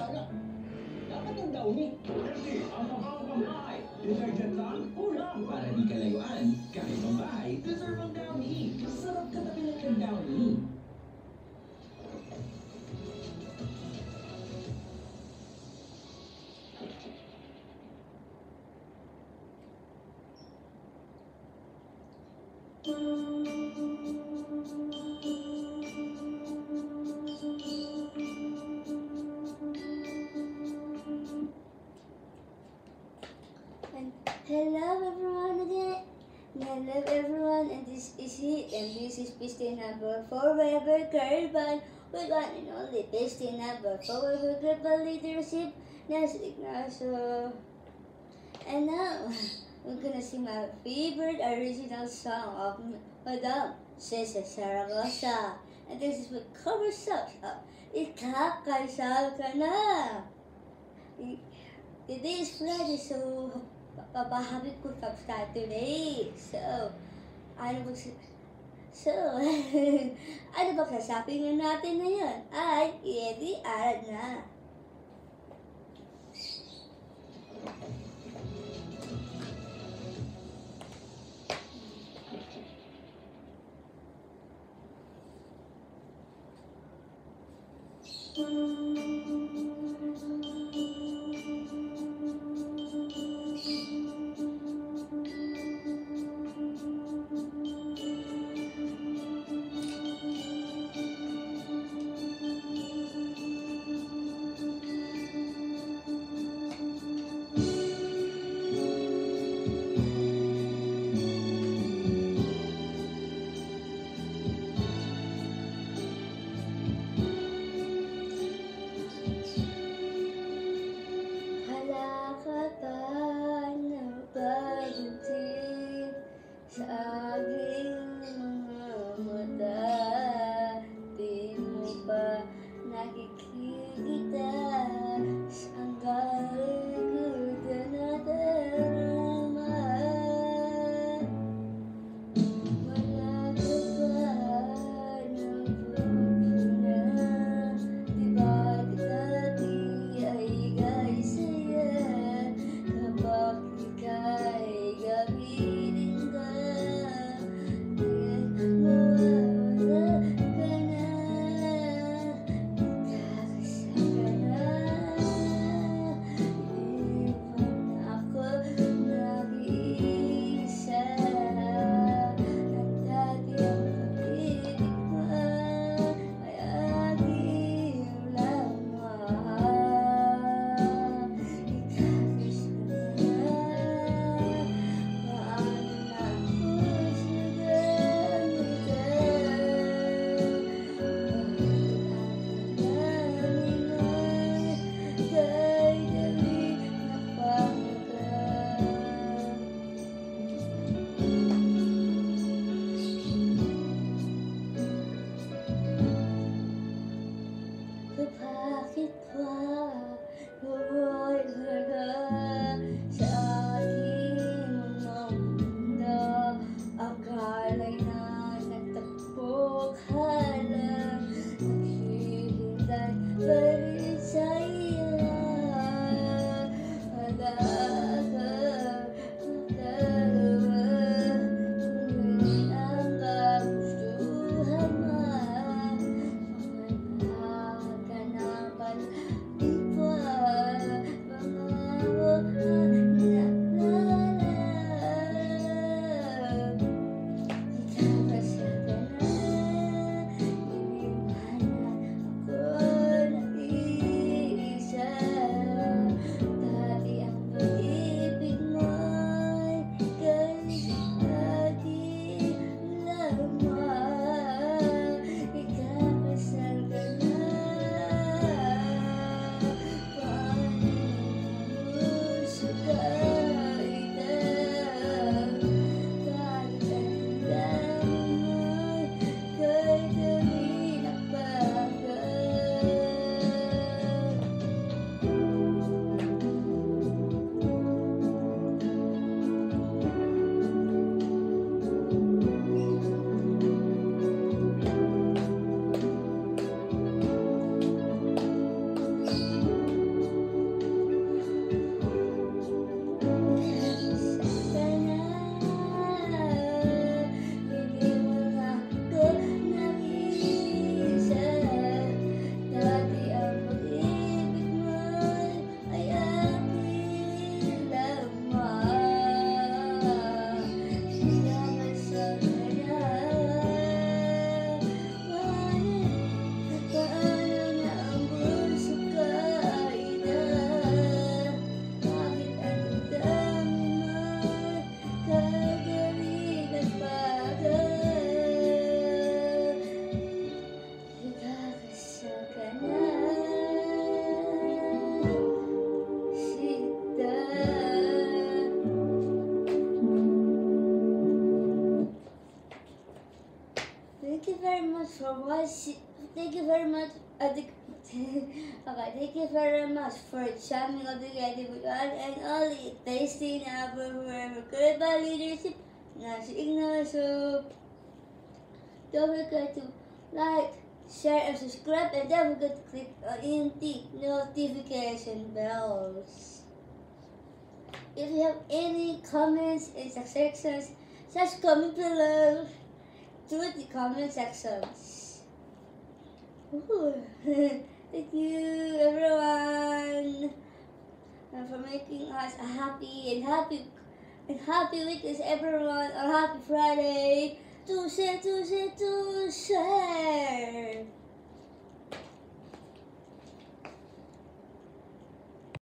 sana. Dapat ang Downy. Kasi ang mabawang pambahay. Detergent lang, kulang. Para di kalayuan, kahit pambahay, deserve ang Downy. Sarap katabi ng Downy. Hello everyone again. Hello everyone, and this is it, and this is piste number 4 Weber Caravan. We're going to only piste number 4 Weber Caravan leadership, Nas Ignacio. And now, we're gonna sing my favorite original song of Madame Cesar Saragossa. And this is with cover songs of Ikakasal Ka Na. Today is Friday, so papahabit ko sa Saturday. So, ano ba sasapingin natin ngayon? Ay, edi arad na. Sa aking mga mata, di mo pa nakikita saan galing ko nadarama. Wala ka ba ng pagkina, di ba't dati ay gaisaya kapag ika'y gamitin ka. Bakit ba lumoy ka na sa aking mga mundo? Akala'y na nagtakbo ka lang, naghihintay pa rin sa iyo. Wala ka makalawa kung ang kagustuhan mo. Di ba for watching. Thank you very much. Okay, thank you very much for jamming all together with one and only tasting our forever good by leadership. Nasi Ignacio. Don't forget to like, share, and subscribe, and don't forget to click on the notification bells. If you have any comments in the sections, just comment below through the comment sections. Ooh. Thank you everyone for making us happy and happy weekends everyone, or happy Friday. To share.